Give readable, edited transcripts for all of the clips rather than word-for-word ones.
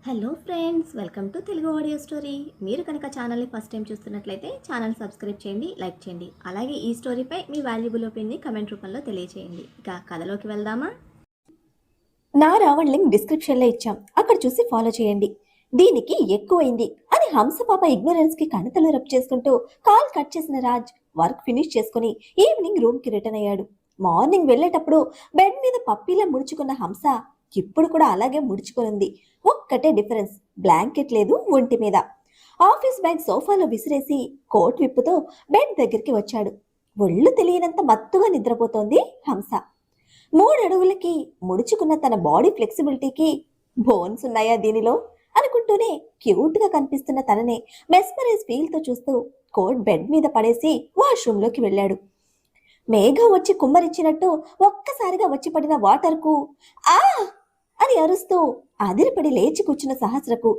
Hello friends, welcome to Telugu audio story. మీరు కనుక ఛానల్ని ఫస్ట్ టైం చూస్తున్నట్లయితే ఛానల్ సబ్స్క్రైబ్ చేయండి, లైక్ చేయండి. అలాగే ఈ స్టోరీపై మీ వాల్యుబుల్ ఒపీనియన్ని కమెంట్ రూపంలో తెలియజేయండి. ఇక కథలోకి వెళ్దామా? నా రావణ్ లింక్ డిస్క్రిప్షన్లో ఇచ్చాం, అక్కడ చూసి ఫాలో చేయండి. దీనికి ఎక్కువైంది అని హంసపాప ఇగ్నోరెన్స్ కి కణతలు రబ్ చేసుకుంటూ కాల్ కట్ చేసిన రాజ్ వర్క్ ఫినిష్ చేసుకుని ఈవినింగ్ రూమ్ కి రిటర్న్ అయ్యాడు. మార్నింగ్ వెళ్లేటప్పుడు బెడ్ మీద పప్పీలా ముడుచుకున్న హంస ఇప్పుడు కూడా అలాగే ముడుచుకునింది. ఒక్కటే డిఫరెన్స్, బ్లాంకెట్ లేదు ఒంటి మీద. ఆఫీస్ బ్యాగ్ సోఫాలో విసిరేసి కోట్ విప్పుతో బెడ్ దగ్గరికి వచ్చాడు. ఒళ్ళు తెలియనంత మత్తుగా నిద్రపోతోంది హంస. 3 అడుగులకి ముడుచుకున్న తన బాడీ ఫ్లెక్సిబిలిటీకి బోన్స్ ఉన్నాయా దీనిలో అనుకుంటూనే క్యూట్ గా కనిపిస్తున్న తననే మెస్మరైజ్ ఫీల్ తో చూస్తూ కోట్ బెడ్ మీద పడేసి వాష్రూమ్ లోకి వెళ్ళాడు. మేఘం వచ్చి కుమ్మరిచ్చినట్టు ఒక్కసారిగా వచ్చి పడిన వాటర్ కు ఆ అని అరుస్తూ అదిరిపడి లేచి కూర్చున్న సహస్రకు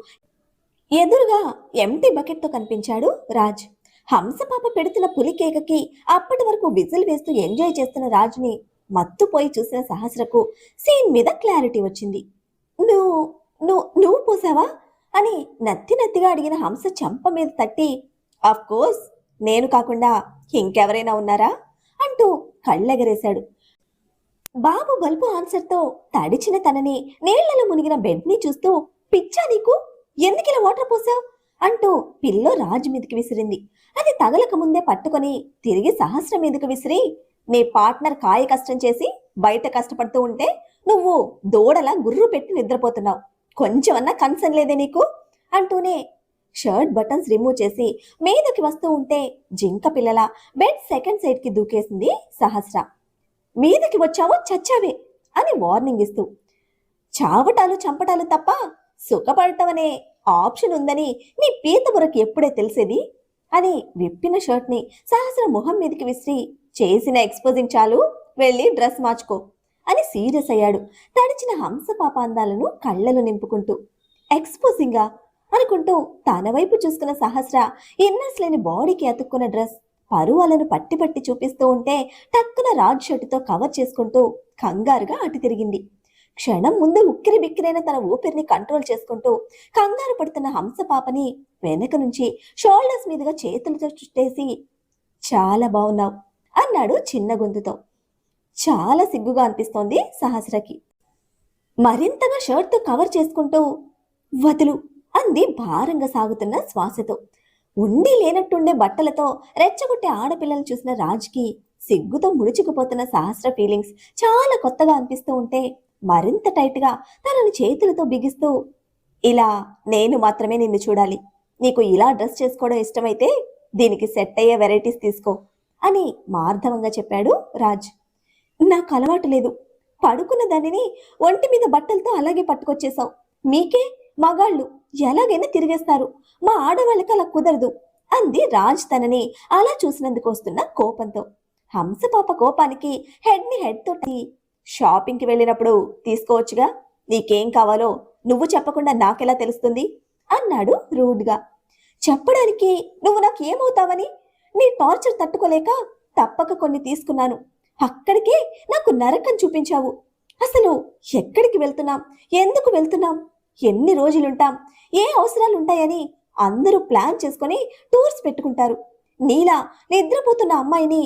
ఎదురుగా ఎంటీ బకెట్ తో కనిపించాడు రాజ్. హంసపాప పెడుతున్న పులి కేకకి అప్పటి వరకు విజిల్ వేస్తూ ఎంజాయ్ చేస్తున్న రాజ్ని మత్తుపోయి చూసిన సహస్రకు సీన్ మీద క్లారిటీ వచ్చింది. నువ్వు నువ్వు పోసావా అని నత్తిగా అడిగిన హంస చెంప మీద తట్టి, ఆఫ్ కోర్స్ నేను కాకుండా ఇంకెవరైనా ఉన్నారా అంటూ కళ్ళెగరేశాడు. బాబు బల్బు ఆన్సర్తో తడిచిన తనని నీళ్లలో మునిగిన బెడ్ ని చూస్తూ, పిచ్చా నీకు, ఎందుకిలా వాటర్ పోసావు అంటూ పిల్లో రాజు మీదకి విసిరింది. అది తగలక ముందే పట్టుకొని తిరిగి సహస్రం మీదకి విసిరి, నీ పార్ట్నర్ కాయ కష్టం చేసి బయట కష్టపడుతూ ఉంటే నువ్వు దూడలా గుర్రు పెట్టి నిద్రపోతున్నావు, కొంచెమన్నా కన్సర్న్ లేదే నీకు అంటూనే షర్ట్ బటన్స్ రిమూవ్ చేసి మీదకి వస్తూ ఉంటే జింక పిల్లల బెడ్ సెకండ్ సైడ్ కి దూకేసింది సహస్ర. మీదకి వచ్చావో చచ్చావే అని వార్నింగ్ ఇస్తూ, చావటాలు చంపటాలు తప్ప సుఖపడటమనే ఆప్షన్ ఉందని నీ పీత బుర్రకి ఎప్పుడే తెలిసేది అని విప్పిన షర్ట్ ని సహస్ర మొహం మీదకి విసిరి, చేసిన ఎక్స్పోజింగ్ చాలు, వెళ్ళి డ్రెస్ మార్చుకో అని సీరియస్ అయ్యాడు. తడిచిన హంస పాపాందాలను కళ్ళలు నింపుకుంటూ. ఎక్స్పోజింగా అనుకుంటూ తన వైపు చూసుకున్న సహస్ర ఇన్నర్స్ లేని బాడీకి అతుక్కున్న డ్రెస్ పరువాలను పట్టి పట్టి చూపిస్తూ ఉంటే టక్కున రాజ్ షర్టుతో కవర్ చేసుకుంటూ కంగారుగా అటు తిరిగింది. క్షణం ముందు ఉక్కిరి బిక్కిరైన తన ఊపిరిని కంట్రోల్ చేసుకుంటూ కంగారు పడుతున్న హంస పాపని వెనక నుంచి షోల్డర్స్ మీదుగా చేతులతో చుట్టేసి, చాలా బాగున్నావు అన్నాడు చిన్న గొంతుతో. చాలా సిగ్గుగా అనిపిస్తోంది సహస్రకి. మరింతగా షర్ట్తో కవర్ చేసుకుంటూ, వదులు అంది భారంగా సాగుతున్న శ్వాసతో. ఉండి లేనట్టుండే బట్టలతో రెచ్చగొట్టే ఆడపిల్లలు చూసిన రాజ్కి సిగ్గుతో ముడుచుకుపోతున్న సహస్ర ఫీలింగ్స్ చాలా కొత్తగా అనిపిస్తూ ఉంటే మరింత టైట్గా తనని చేతులతో బిగిస్తూ, ఇలా నేను మాత్రమే నిన్ను చూడాలి, నీకు ఇలా డ్రెస్ చేసుకోవడం ఇష్టమైతే దీనికి సెట్ అయ్యే వెరైటీస్ తీసుకో అని మార్ధవంగా చెప్పాడు రాజ్. నాకు అలవాటు లేదు, పడుకున్న దానిని ఒంటి మీద బట్టలతో అలాగే పట్టుకొచ్చేశావు, మీకే మగాళ్ళు ఎలాగైనా తిరిగేస్తారు, మా ఆడవాళ్ళకి అలా కుదరదు అంది రాజ్ తనని అలా చూసినందుకు వస్తున్న కోపంతో. హంసపాప కోపానికి హెడ్ ని హెడ్ తోటి, షాపింగ్ కి వెళ్ళినప్పుడు తీసుకోవచ్చుగా, నీకేం కావాలో నువ్వు చెప్పకుండా నాకెలా తెలుస్తుంది అన్నాడు రూడ్గా. చెప్పడానికి నువ్వు నాకు ఏమవుతావని నీ టార్చర్ తట్టుకోలేక తప్పక కొన్ని తీసుకున్నాను, అక్కడికే నాకు నరకం చూపించావు. అసలు ఎక్కడికి వెళ్తున్నాం, ఎందుకు వెళ్తున్నాం, ఎన్ని రోజులుంటాం, ఏ అవసరాలుంటాయని అందరూ ప్లాన్ చేసుకొని టూర్స్ పెట్టుకుంటారు, నీలా నిద్రపోతున్న అమ్మాయిని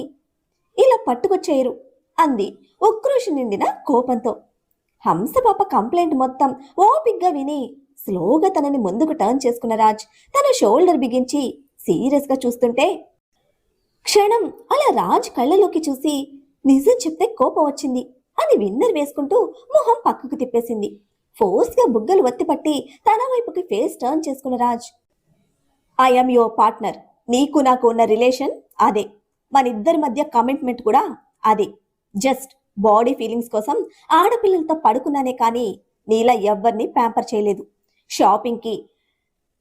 ఇలా పట్టుకొచ్చేయరు అంది ఉక్రోషం నిండిన కోపంతో. హంసపాప కంప్లైంట్ మొత్తం ఓపిగ్గా విని స్లోగా తనని ముందుకు టర్న్ చేసుకున్న రాజ్ తన షోల్డర్ బిగించి సీరియస్ గా చూస్తుంటే, క్షణం అలా రాజ్ కళ్ళలోకి చూసి నిజం చెప్తే కోపం వచ్చింది అని విన్నర్ వేసుకుంటూ మొహం పక్కకు తిప్పేసింది. ఫోర్స్ గా బుగ్గలు ఒత్తిపట్టి తన వైపుకి ఫేస్ టర్న్ చేసుకున్న రాజ్, ఐఎమ్ యువర్ పార్ట్నర్, నీకు నాకు ఉన్న రిలేషన్ అదే, మన ఇద్దరి మధ్య కమిట్మెంట్ కూడా అదే, జస్ట్ బాడీ ఫీలింగ్స్ కోసం ఆడపిల్లలతో పడుకున్నానే కానీ నీలా ఎవ్వరిని ప్యాంపర్ చేయలేదు, షాపింగ్కి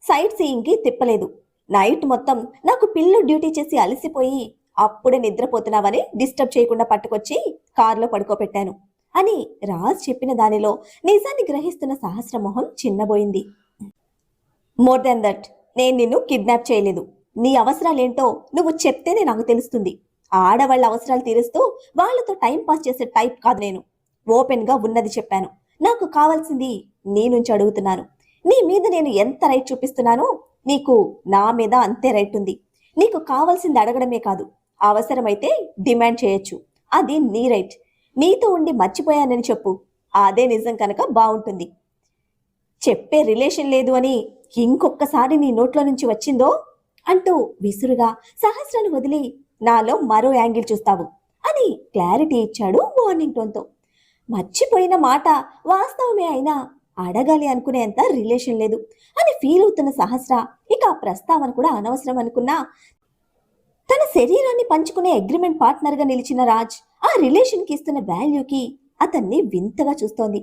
సైట్ సీయింగ్కి తిప్పలేదు, నైట్ మొత్తం నాకు పిల్లు డ్యూటీ చేసి అలసిపోయి అప్పుడే నిద్రపోతున్నావని డిస్టర్బ్ చేయకుండా పట్టుకొచ్చి కారులో పడుకోబెట్టాను అని రాజ్ చెప్పిన దానిలో నిజాన్ని గ్రహిస్తున్న సహస్ర మొహం చిన్నబోయింది. మోర్ దాన్ దట్, నేను నిన్ను కిడ్నాప్ చేయలేదు, నీ అవసరాలేంటో నువ్వు చెప్తేనే నాకు తెలుస్తుంది, ఆడవాళ్ళ అవసరాలు తీరుస్తూ వాళ్లతో టైం పాస్ చేసే టైప్ కాదు నేను, ఓపెన్ గా ఉన్నది చెప్పాను, నాకు కావాల్సింది నీ నుంచి అడుగుతున్నాను, నీ మీద నేను ఎంత రైట్ చూపిస్తున్నానో నీకు నా మీద అంతే రైట్ ఉంది. నీకు కావాల్సింది అడగడమే కాదు, అవసరమైతే డిమాండ్ చేయొచ్చు. అది నీ రైట్. నీతో ఉండి మర్చిపోయానని చెప్పు, అదే నిజం కనుక బాగుంటుంది. చెప్పే రిలేషన్ లేదు అని ఇంకొక్కసారి నీ నోట్లో నుంచి వచ్చిందో అంటూ విసురుగా సహస్రను వదిలి నాలో మరో యాంగిల్ చూస్తావు అని క్లారిటీ ఇచ్చాడు వార్నింగ్ టోన్తో. మర్చిపోయిన మాట వాస్తవమే అయినా అడగాలి అనుకునేంత రిలేషన్ లేదు అని ఫీల్ అవుతున్న సహస్ర ఇక ఆ ప్రస్తావన కూడా అనవసరం అనుకున్నా తన శరీరాన్ని పంచుకునే అగ్రిమెంట్ పార్ట్నర్గా నిలిచిన రాజ్ ఆ రిలేషన్కి ఇస్తున్న వాల్యూకి అతన్ని వింతగా చూస్తోంది.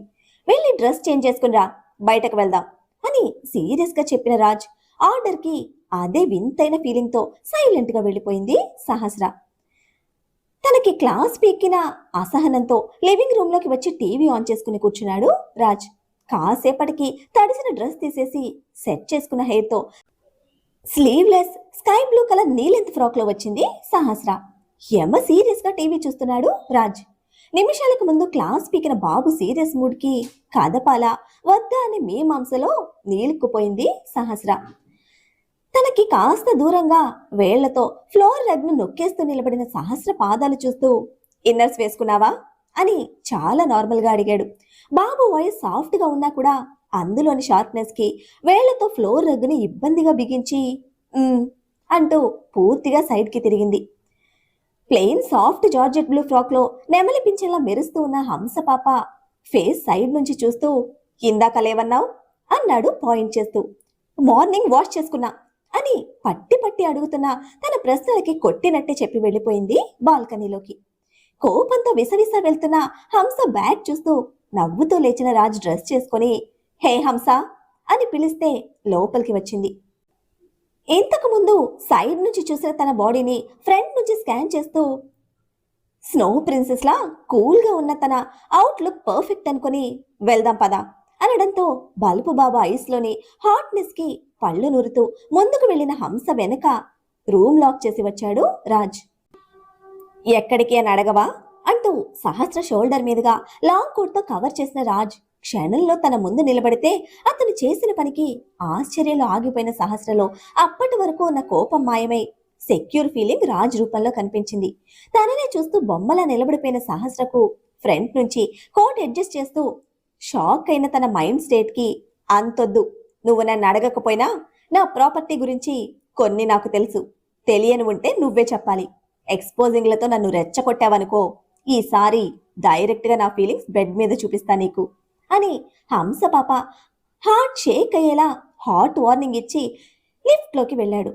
వెళ్ళి డ్రెస్ చేంజ్ చేసుకునిరా, బయటకు వెళ్దాం అని సీరియస్గా చెప్పిన రాజ్ ఆర్డర్కి అదే వింతైన ఫీలింగ్తో సైలెంట్గా వెళ్ళిపోయింది సహస్ర. తనకి క్లాస్ పీకిన అసహనంతో లివింగ్ రూమ్లోకి వచ్చి టీవీ ఆన్ చేసుకుని కూర్చున్నాడు రాజ్. కాసేపటికి తడిసిన డ్రెస్ తీసేసి సెట్ చేసుకున్న హెయిర్తో sleeveless sky blue colour knee length ఫ్రాక్లో వచ్చింది సహస్ర. యమ సీరియస్గా టీవీ చూస్తున్నాడు రాజ్. నిమిషాలకు ముందు క్లాస్ పీకిన బాబు సీరియస్ మూడ్కి కదపాలా వద్దా అనే మీమాంసలో నీలుక్కుపోయింది సహస్ర. తనకి కాస్త దూరంగా వేళ్లతో ఫ్లోర్ రగ్ను నొక్కేస్తూ నిలబడిన సహస్ర పాదాలు చూస్తూ ఇన్నర్స్ వేసుకున్నావా అని చాలా నార్మల్గా అడిగాడు. బాబు వాయిస్ సాఫ్ట్గా ఉన్నా కూడా అందులోని షార్ప్నెస్కి వేళ్లతో ఫ్లోర్ రగ్గుని ఇబ్బందిగా బిగించి అంటూ పూర్తిగా సైడ్కి తిరిగింది. ప్లెయిన్ సాఫ్ట్ జార్జెట్ బ్లూ ఫ్రాక్లో నెమలి పింఛన్లా మెరుస్తూ ఉన్న హంసపాప ఫేస్ సైడ్ నుంచి చూస్తూ ఇందాక లేవన్నావు అన్నాడు పాయింట్ చేస్తూ. మార్నింగ్ వాష్ చేసుకున్నా అని పట్టి పట్టి అడుగుతున్న తన ప్రశ్నలకి కొట్టినట్టే చెప్పి వెళ్ళిపోయింది బాల్కనీలోకి. కోపంతో విసవిస వెళ్తున్న హంస బ్యాగ్ చూస్తూ నవ్వుతూ లేచిన రాజ్ డ్రెస్ చేసుకుని హే హంస అని పిలిస్తే లోపలికి వచ్చింది. ఇంతకు ముందు సైడ్ నుంచి చూసిన తన బాడీని ఫ్రంట్ నుంచి స్కాన్ చేస్తూ స్నో ప్రిన్సెస్ లా కూల్గా ఉన్న తన అవుట్లుక్ పర్ఫెక్ట్ అనుకుని వెళ్దాం పదా అనడంతో బలుపు బాబా ఐస్లోని హాట్నెస్కి పళ్ళు నూరుతూ ముందుకు వెళ్ళిన హంస వెనక రూమ్ లాక్ చేసి వచ్చాడు రాజ్. ఎక్కడికి అని అడగవా అంటూ సహస్ర షోల్డర్ మీదుగా లాంగ్ కోట్తో కవర్ చేసిన రాజ్ క్షణంలో తన ముందు నిలబడితే అతను చేసిన పనికి ఆశ్చర్యంలో ఆగిపోయిన సహస్రలో అప్పటి వరకు ఉన్న కోపం మాయమై సెక్యూర్ ఫీలింగ్ రాజ్ రూపంలో కనిపించింది. తననే చూస్తూ బొమ్మలా నిలబడిపోయిన సహస్రకు ఫ్రంట్ నుంచి కోట్ అడ్జస్ట్ చేస్తూ షాక్ అయిన తన మైండ్ స్టేట్కి అంతొద్దు, నువ్వు నన్ను అడగకపోయినా నా ప్రాపర్టీ గురించి కొన్ని నాకు తెలుసు, తెలియని ఉంటే నువ్వే చెప్పాలి. ఎక్స్పోజింగ్లతో నన్ను రెచ్చగొట్టావనుకో ఈసారి డైరెక్ట్గా నా ఫీలింగ్స్ బెడ్ మీద చూపిస్తా నీకు అని హంస పాప హార్ట్ షేక్ అయ్యేలా హాట్ వార్నింగ్ ఇచ్చి లిఫ్ట్లోకి వెళ్ళాడు.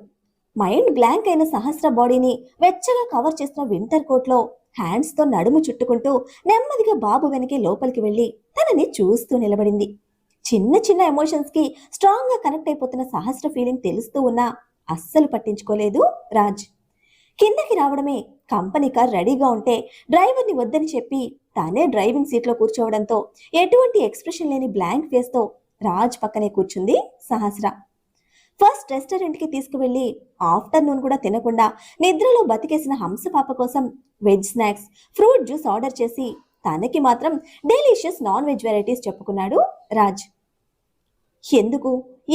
మైండ్ బ్లాంక్ అయిన సహస్ర బాడీని వెచ్చగా కవర్ చేసిన వింటర్ కోట్లో హ్యాండ్స్తో నడుము చుట్టుకుంటూ నెమ్మదిగా బాబు వెనకే లోపలికి వెళ్ళి తనని చూస్తూ నిలబడింది. చిన్న చిన్న ఎమోషన్స్కి స్ట్రాంగ్గా కనెక్ట్ అయిపోతున్న సహస్ర ఫీలింగ్ తెలుస్తూ ఉన్నా అస్సలు పట్టించుకోలేదు రాజ్. కిందకి రావడమే కంపెనీ కార్ రెడీగా ఉంటే డ్రైవర్ని వద్దని చెప్పి తానే డ్రైవింగ్ సీట్లో కూర్చోవడంతో ఎటువంటి ఎక్స్ప్రెషన్ లేని బ్లాంక్ ఫేస్తో రాజ్ పక్కనే కూర్చుంది సహస్ర. ఫస్ట్ రెస్టారెంట్కి తీసుకువెళ్ళి ఆఫ్టర్నూన్ కూడా తినకుండా నిద్రలో బతికేసిన హంస పాప కోసం veg snacks, fruit juice order చేసి తనకి మాత్రం డెలిషియస్ నాన్ వెజ్ వెరైటీస్ చెప్పుకున్నాడు రాజ్. ఎందుకు,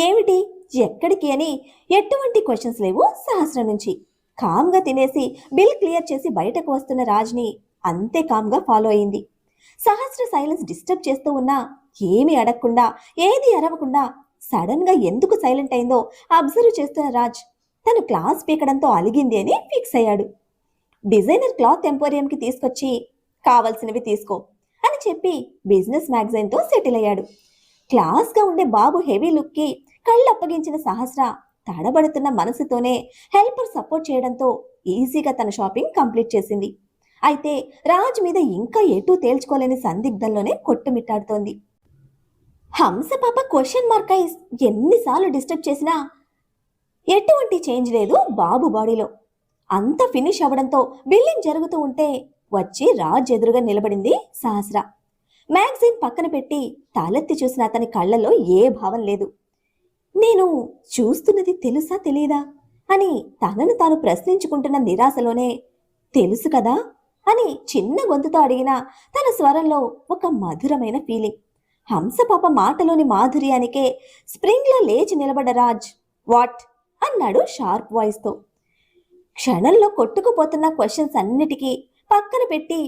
ఏమిటి, ఎక్కడికి అని ఎటువంటి క్వశ్చన్స్ లేవు సహస్ర నుంచి. కామ్గా తినేసి బిల్ క్లియర్ చేసి బయటకు వస్తున్న రాజ్ని అంతే కామ్గా ఫాలో అయింది. సహస్ర సైలెన్స్ డిస్టర్బ్ చేస్తూ ఉన్నా ఏమీ అడగకుండా ఏది అరవకుండా సడన్ గా ఎందుకు సైలెంట్ అయిందో అబ్జర్వ్ చేస్తున్న రాజ్ తను క్లాస్ పీకడంతో అలిగింది అని ఫిక్స్ అయ్యాడు. డిజైనర్ క్లాత్ ఎంపోరియంకి తీసుకొచ్చి కావలసినవి తీసుకో అని చెప్పి బిజినెస్ మ్యాగజైన్తో సెటిల్ అయ్యాడు. క్లాస్గా ఉండే బాబు హెవీ లుక్కి కళ్ళు అప్పగించిన సహస్ర తడబడుతున్న మనసుతోనే హెల్పర్ సపోర్ట్ చేయడంతో ఈజీగా తన షాపింగ్ కంప్లీట్ చేసింది. అయితే రాజ్ మీద ఇంకా ఎటూ తేల్చుకోలేని సందిగ్ధంలోనే కొట్టుమిట్టాడుతోంది. హంస పాప క్వశ్చన్ మార్క్ ఐస్ ఎన్నిసార్లు డిస్టర్బ్ చేసినా ఎటువంటి చేంజ్ లేదు బాబు బాడీలో. అంత ఫినిష్ అవ్వడంతో బిల్లింగ్ జరుగుతూ ఉంటే వచ్చి రాజ్ ఎదురుగా నిలబడింది సహస్ర. మ్యాగజైన్ పక్కన పెట్టి తలెత్తి చూసిన అతని కళ్ళలో ఏ భావం లేదు. నేను చూస్తున్నది తెలుసా తెలీదా అని తనను తాను ప్రశ్నించుకుంటున్న నిరాశలోనే తెలుసు కదా అని చిన్న గొంతుతో అడిగిన తన స్వరంలో ఒక మధురమైన ఫీలింగ్. హంసపాప మాటలోని మాధుర్యానికే స్ప్రింగ్లో లేచి నిలబడ్డ రాజ్ వాట్ అన్నాడు షార్ప్ వాయిస్తో. క్షణంలో కొట్టుకుపోతున్న క్వశ్చన్స్ అన్నిటికీ పక్కన పెట్టి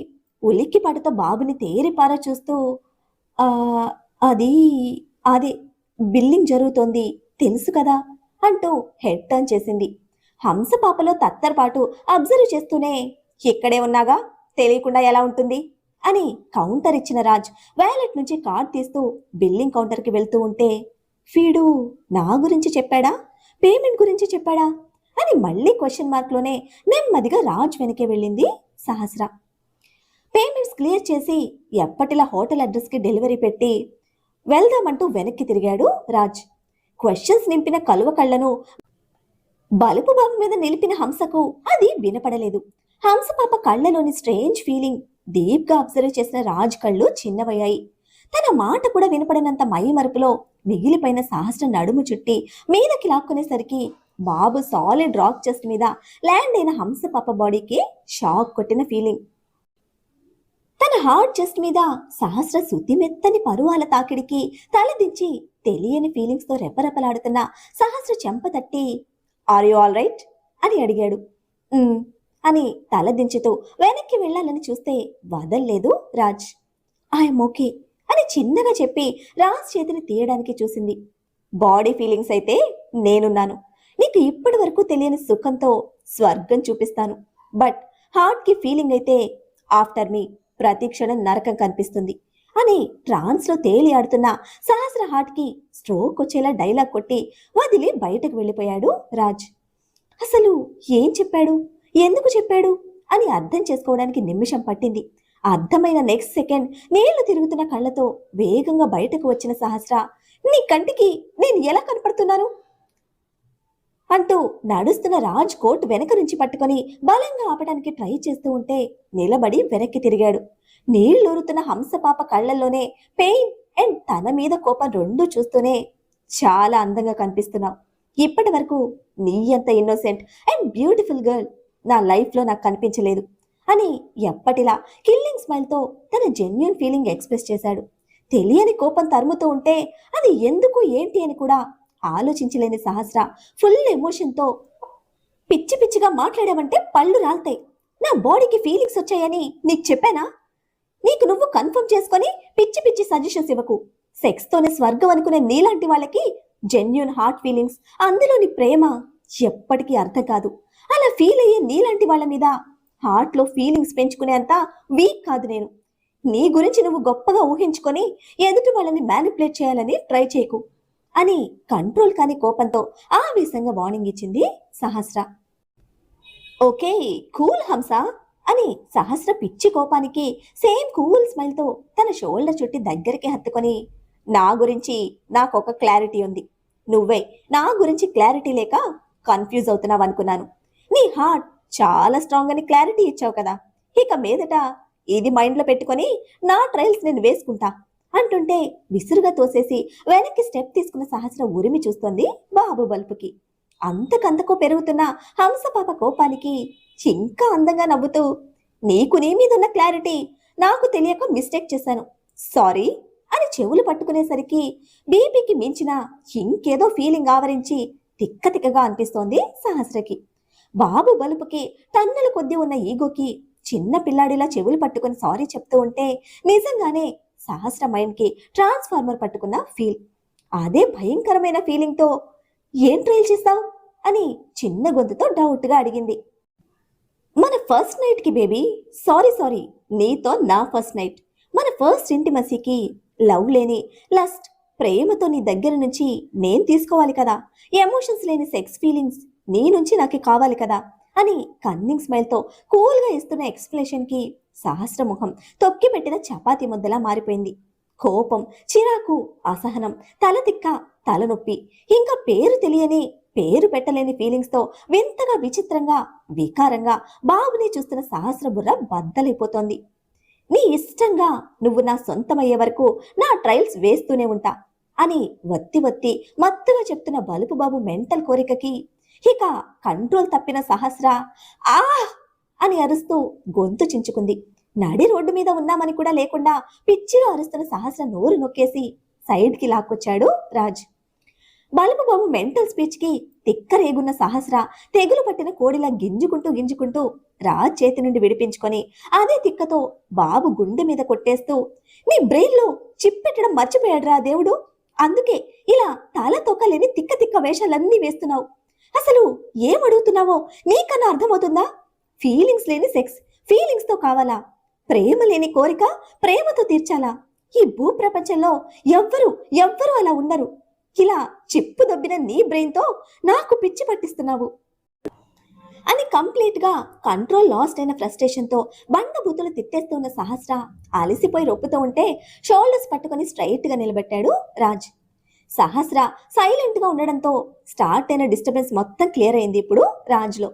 ఉలిక్కిపాటుతో బాబుని తేరిపారా చూస్తూ "ఆ, అది అదే బిల్లింగ్ జరుగుతోంది తెలుసు కదా" అంటూ హెడ్ టర్న్ చేసింది. హంసపాపలో తత్తరపాటు అబ్జర్వ్ చేస్తూనే "ఇక్కడే ఉన్నాగా, తెలియకుండా ఎలా ఉంటుంది" అని కౌంటర్ ఇచ్చిన రాజ్ వ్యాలెట్ నుంచి కార్డ్ తీస్తూ బిల్లింగ్ కౌంటర్కి వెళ్తూ ఉంటే, "వీడు నా గురించి చెప్పాడా, పేమెంట్ గురించి చెప్పాడా" అని మళ్ళీ క్వశ్చన్ మార్క్లోనే నెమ్మదిగా రాజ్ వెనకే వెళ్ళింది సహస్ర. పేమెంట్స్ క్లియర్ చేసి ఎప్పటిలా హోటల్ అడ్రస్కి డెలివరీ పెట్టి వెళ్దామంటూ వెనక్కి తిరిగాడు రాజ్. క్వశ్చన్స్ నింపిన కలువ కళ్ళను బలుపు బాబు మీద నిలిపిన హంసకు అది వినపడలేదు. హంసపాప కళ్ళలోని స్ట్రేంజ్ ఫీలింగ్ డీప్గా అబ్జర్వ్ చేసిన రాజ్ కళ్ళు చిన్నవయ్యాయి. తన మాట కూడా వినపడినంత మైమరుపులో మిగిలిపోయిన సహస్ర నడుము చుట్టి మీదకి లాక్కునేసరికి బాబు సాలిడ్ రాక్ చెస్ట్ మీద ల్యాండ్ అయిన హంసపాప బాడీకి షాక్ కొట్టిన ఫీలింగ్. తన హార్ట్ చెస్ట్ మీద సహస్ర సుతిమెత్తని పరువాల తాకిడికి తలదించి తెలియని ఫీలింగ్స్తో రెపరెపలాడుతున్న సహస్ర చెంప తట్టి "ఆర్ యు ఆల్ రైట్" అని అడిగాడు. అని తలదించుతూ వెనక్కి వెళ్ళాలని చూస్తే వదల్లేదు రాజ్. "ఐఎమ్ ఓకే" అని చిన్నగా చెప్పి రాజ్ చేతిని తీయడానికి చూసింది. "బాడీ ఫీలింగ్స్ అయితే నేనున్నాను, నీకు ఇప్పటి వరకు తెలియని సుఖంతో స్వర్గం చూపిస్తాను. బట్ హార్ట్కి ఫీలింగ్ అయితే ఆఫ్టర్ మీ ప్రతి క్షణం నరకం కనిపిస్తుంది" అని ట్రాన్స్లో తేలి ఆడుతున్న సహస్ర హార్ట్కి స్ట్రోక్ వచ్చేలా డైలాగ్ కొట్టి వదిలి బయటకు వెళ్ళిపోయాడు రాజ్. అసలు ఏం చెప్పాడు, ఎందుకు చెప్పాడు అని అర్థం చేసుకోవడానికి నిమిషం పట్టింది. అర్థమైన నెక్స్ట్ సెకండ్ నీళ్లు తిరుగుతున్న కళ్ళతో వేగంగా బయటకు వచ్చిన సహస్ర, "నీ కంటికి నేను ఎలా కనపడుతున్నాను" అంటూ నడుస్తున్న రాజ్ కోట్ వెనక నుంచి పట్టుకొని బలంగా ఆపడానికి ట్రై చేస్తూ ఉంటే నిలబడి వెనక్కి తిరిగాడు. నీళ్లూరుతున్న హంసపాప కళ్ళల్లోనే పెయిన్ అండ్ తన మీద కోపం రెండూ చూస్తూనే, "చాలా అందంగా కనిపిస్తున్నావు. ఇప్పటి వరకు నీ అంత ఇన్నోసెంట్ అండ్ బ్యూటిఫుల్ గర్ల్ నా లైఫ్లో నాకు కనిపించలేదు" అని ఎప్పటిలా కిల్లింగ్ స్మైల్తో తన జెన్యూన్ ఫీలింగ్ ఎక్స్ప్రెస్ చేశాడు. తెలియని కోపం తరుముతూ ఉంటే అది ఎందుకు ఏంటి అని కూడా ఆలోచించలేని సహస్ర ఫుల్ ఎమోషన్తో, "పిచ్చి పిచ్చిగా మాట్లాడావంటే పళ్ళు రాల్తాయి. నా బాడీకి ఫీలింగ్స్ వచ్చాయని నీకు చెప్పానా? నీకు నువ్వు కన్ఫర్మ్ చేసుకొని పిచ్చి పిచ్చి సజెషన్స్ ఇవ్వకు. సెక్స్తోనే స్వర్గం అనుకునే నీలాంటి వాళ్ళకి జెన్యూన్ హార్ట్ ఫీలింగ్స్, అందులోని ప్రేమ ఎప్పటికీ అర్థం కాదు. అలా ఫీల్ అయ్యే నీలాంటి వాళ్ళ మీద హార్ట్లో ఫీలింగ్స్ పెంచుకునేంత వీక్ కాదు నేను. నీ గురించి నువ్వు గొప్పగా ఊహించుకొని ఎదుటి వాళ్ళని మ్యానిపులేట్ చేయాలని ట్రై చేయకు" అని కంట్రోల్ కాని కోపంతో ఆవేశంగా వార్నింగ్ ఇచ్చింది సహస్ర. "ఓకే కూల్ హంస" అని సహస్ర పిచ్చి కోపానికి సేమ్ కూల్ స్మైల్తో తన షోల్డర్ చుట్టి దగ్గరికి హత్తుకొని, "నా గురించి నాకొక క్లారిటీ ఉంది. నువ్వే నా గురించి క్లారిటీ లేక కన్ఫ్యూజ్ అవుతున్నావు అనుకున్నాను. నీ హార్ట్ చాలా స్ట్రాంగ్ అని క్లారిటీ ఇచ్చావు కదా. ఇక మీదట ఇది మైండ్లో పెట్టుకొని నా ట్రయల్స్ నేను వేసుకుంటా" అంటుంటే విసురుగా తోసేసి వెనక్కి స్టెప్ తీసుకున్న సహస్ర ఉరిమి చూస్తోంది బాబు బల్పుకి. అంతకంతకు పెరుగుతున్న హంసపాప కోపానికి ఇంకా అందంగా నవ్వుతూ, "నీకు నీ మీద ఉన్న క్లారిటీ నాకు తెలియక మిస్టేక్ చేశాను, సారీ" అని చెవులు పట్టుకునేసరికి బీపీకి మించిన ఇంకేదో ఫీలింగ్ ఆవరించి తిక్కతిక్కగా అనిపిస్తోంది సహస్రకి. బాబు బలుపుకి టన్నుల కొద్దీ ఉన్న ఈగోకి చిన్న పిల్లాడిలా చెవులు పట్టుకుని సారీ చెప్తూ ఉంటే నిజంగానే సహస్ర మైండ్కి ట్రాన్స్ఫార్మర్ పట్టుకున్న ఫీల్. అదే భయంకరమైన ఫీలింగ్తో, "ఏం ట్రైల్ చేస్తావు" అని చిన్న గొంతుతో డౌట్గా అడిగింది. "మన ఫస్ట్ నైట్కి బేబీ, సారీ నీతో నా ఫస్ట్ నైట్. మన ఫస్ట్ ఇంటిమసీకి లవ్ లేని లస్ట్ ప్రేమతో నీ దగ్గర నుంచి నేను తీసుకోవాలి కదా. ఎమోషన్స్ లేని సెక్స్ ఫీలింగ్స్ నీ నుంచి నాకు కావాలి కదా" అని కన్నింగ్ స్మైల్తో కూల్గా ఇస్తున్న ఎక్స్ప్లెనేషన్కి సహస్ర ముఖం తొక్కి పెట్టిన చపాతీ ముద్దలా మారిపోయింది. కోపం, చిరాకు, అసహనం, తలతిక్క, తలనొప్పి, ఇంకా పేరు తెలియని పేరు పెట్టలేని ఫీలింగ్స్తో వింతగా విచిత్రంగా వికారంగా బాబుని చూస్తున్న సహస్ర బుర్ర బద్దలైపోతోంది. "నీ ఇష్టంగా నువ్వు నా సొంతమయ్యే వరకు నా ట్రయల్స్ వేస్తూనే ఉంటా" అని వత్తి మత్తుగా చెప్తున్న బలుపు బాబు మెంటల్ కోరికకి ఇక కంట్రోల్ తప్పిన సహస్ర "ఆ" అని అరుస్తూ గొంతు చించుకుంది. నడి రోడ్డు మీద ఉన్నామని కూడా లేకుండా పిచ్చిగా అరుస్తున్న సహస్ర నోరు నొక్కేసి సైడ్కి లాక్కొచ్చాడు రాజ్. బలుపుబాబు మెంటల్ స్పీచ్కి తిక్కరేగున్న సహస్ర తెగులు పట్టిన కోడిలా గింజుకుంటూ రాజ్ చేతి నుండి విడిపించుకొని అదే తిక్కతో బాబు గుండె మీద కొట్టేస్తూ, నీ బ్రెయిన్లో చిప్ పెట్టడం మర్చిపోయాడురా దేవుడు, అందుకే ఇలా తల తొక్కలేని తిక్క తిక్క వేషాలన్నీ వేస్తున్నావు. అసలు ఏమడుగుతున్నావో నీకన్నా అర్థమవుతుందా? ఫీలింగ్స్ లేని సెక్స్ ఫీలింగ్స్తో కావాలా? ప్రేమ లేని కోరిక ప్రేమతో తీర్చాలా? ఈ భూప్రపంచంలో ఎవ్వరూ అలా ఉండరు. ఇలా చిప్పు దొబ్బిన నీ బ్రెయిన్తో నాకు పిచ్చి పట్టిస్తున్నావు అని కంప్లీట్ గా కంట్రోల్ లాస్ట్ అయిన ఫ్రస్ట్రేషన్తో బండబూతులు తిట్టేస్తున్న సహస్ర అలసిపోయి రొప్పుతూ ఉంటే షోల్డర్స్ పట్టుకుని స్ట్రైట్ గా నిలబెట్టాడు రాజ్. సహస్ర సైలెంట్ గా ఉండడంతో స్టార్ట్ అయిన డిస్టర్బెన్స్ మొత్తం క్లియర్ అయింది ఇప్పుడు రాజ్లో.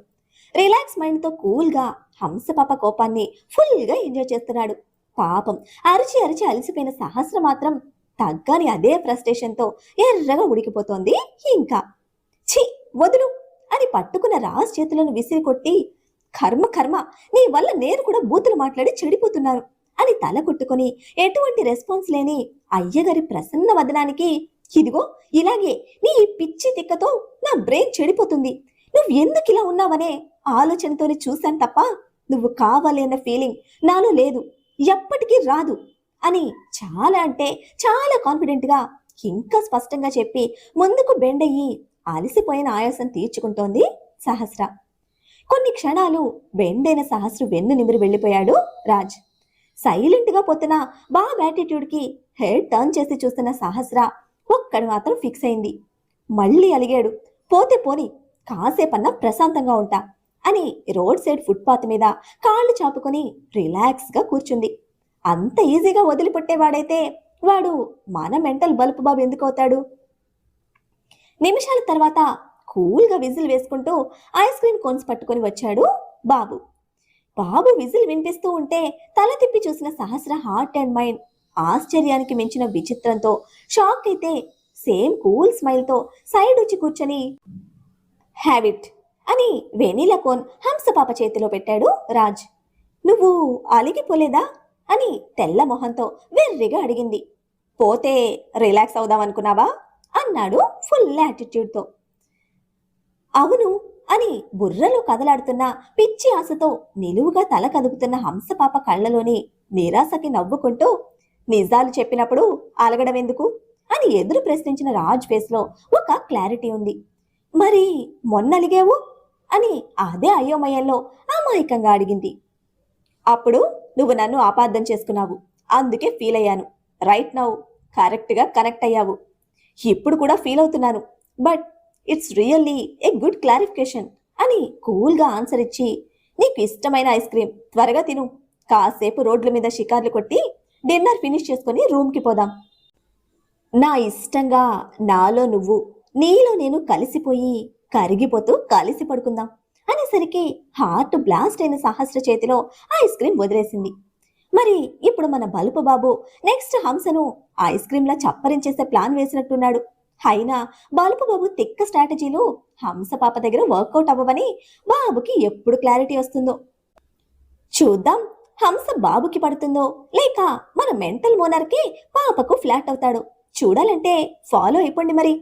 రిలాక్స్ మైండ్ తో కూల్ గా హంసపాప కోపాన్ని ఫుల్ గా ఎంజాయ్ చేస్తున్నాడు. పాపం అరిచి అలసిపోయిన సహస్ర మాత్రం తగ్గని అదే ఫ్రస్ట్రేషన్ తో ఎర్రగా ఉడికిపోతోంది. ఇంకా ఛీ వదులు అని పట్టుకున్న రాజ్ చేతులను విసిరి కొట్టి, కర్మ నీ వల్ల నేను కూడా బూతులు మాట్లాడి చెడిపోతున్నాను అని తల కొట్టుకుని ఎటువంటి రెస్పాన్స్ లేని అయ్యగారి ప్రసన్న వదనానికి, ఇదిగో ఇలాగే నీ పిచ్చి తిక్కతో నా బ్రెయిన్ చెడిపోతుంది, నువ్వు ఎందుకు ఇలా ఉన్నావనే ఆలోచనతోనే చూశాను తప్ప నువ్వు కావాలి అన్న ఫీలింగ్ నాలో లేదు, ఎప్పటికీ రాదు అని చాలా అంటే చాలా కాన్ఫిడెంట్ గా ఇంకా స్పష్టంగా చెప్పి ముందుకు బెండయ్యి అలసిపోయిన ఆయాసం తీర్చుకుంటోంది సహస్ర. కొన్ని క్షణాలు బెండైన సహస్ర వెన్ను నిమిరి వెళ్ళిపోయాడు రాజ్. సైలెంట్ గా పోతున్న బాబ్ యాటిట్యూడ్ కి హెడ్ టర్న్ చేసి చూస్తున్న సహస్ర ఒక్కడు మాత్రం ఫిక్స్ అయింది. మళ్ళీ అలిగాడు, పోతే పోని కాసేపన్నా ప్రశాంతంగా ఉంటా అని రోడ్ సైడ్ ఫుట్పాత్ మీద కాళ్ళు చాపుకొని రిలాక్స్ గా కూర్చుంది. అంత ఈజీగా వదిలిపెట్టేవాడైతే వాడు మన మెంటల్ బల్బు బాబు ఎందుకు అవుతాడు? నిమిషాల తర్వాత కూల్గా విజిల్ వేసుకుంటూ ఐస్ క్రీమ్ కోన్స్ పట్టుకొని వచ్చాడు బాబు. బాబు విజిల్ వినిపిస్తూ ఉంటే తల తిప్పి చూసిన సహస్ర హార్ట్ అండ్ మైండ్ ఆశ్చర్యానికి మించిన విచిత్రంతో షాక్ అయితే సేమ్ కూల్ స్మైల్తో సైడ్ వచ్చి కూర్చొని హ్యావిట్ అని వెనీలా కోన్ హంసపాప చేతిలో పెట్టాడు రాజ్. నువ్వు అలిగిపోలేదా అని తెల్ల మొహంతో వెర్రిగా అడిగింది. పోతే రిలాక్స్ అవుదామనుకున్నావా అన్నాడు ఫుల్ యాటిట్యూడ్తో. అవును అని బుర్రలో కదలాడుతున్న పిచ్చి ఆశతో నిలువుగా తల కదుపుతున్న హంసపాప కళ్ళలోని నిరాశకి నవ్వుకుంటూ, నిజాలు చెప్పినప్పుడు అలగడం ఎందుకు అని ఎదురు ప్రశ్నించిన రాజ్ ఫేస్లో ఒక క్లారిటీ ఉంది. మరి మొన్న అలిగేవు అని అదే అయోమయంలో అమాయకంగా అడిగింది. అప్పుడు నువ్వు నన్ను అపార్థం చేసుకున్నావు, అందుకే ఫీల్ అయ్యాను. రైట్ నౌ కరెక్ట్గా కనెక్ట్ అయ్యావు. ఇప్పుడు కూడా ఫీల్ అవుతున్నాను, but it's really a good clarification అని కూల్గా ఆన్సర్ ఇచ్చి, నీకు ఇష్టమైన ఐస్ క్రీమ్ త్వరగా తిను, కాసేపు రోడ్ల మీద షికార్లు కొట్టి డిన్నర్ ఫినిష్ చేసుకొని రూమ్కి పోదాం. నా ఇష్టంగా నాలో నువ్వు నీలో నేను కలిసిపోయి కరిగిపోతూ కలిసి పడుకుందాం అనేసరికి హార్ట్ బ్లాస్ట్ అయిన సహస్ర చేతిలో ఐస్ క్రీమ్ వదిలేసింది. మరి ఇప్పుడు మన బలుపు బాబు నెక్స్ట్ హంసను ఐస్ క్రీమ్లా చప్పరించేసే ప్లాన్ వేసినట్టున్నాడు. అయినా బలుపు బాబు తిక్క స్ట్రాటజీలు హంస పాప దగ్గర వర్కౌట్ అవ్వవని బాబుకి ఎప్పుడు క్లారిటీ వస్తుందో చూద్దాం. హంస బాబుకి పడుతుందో లేక మన మెంటల్ మోనర్కి పాపకు ఫ్లాట్ అవుతాడో చూడాలంటే ఫాలో అయిపోండి మరి.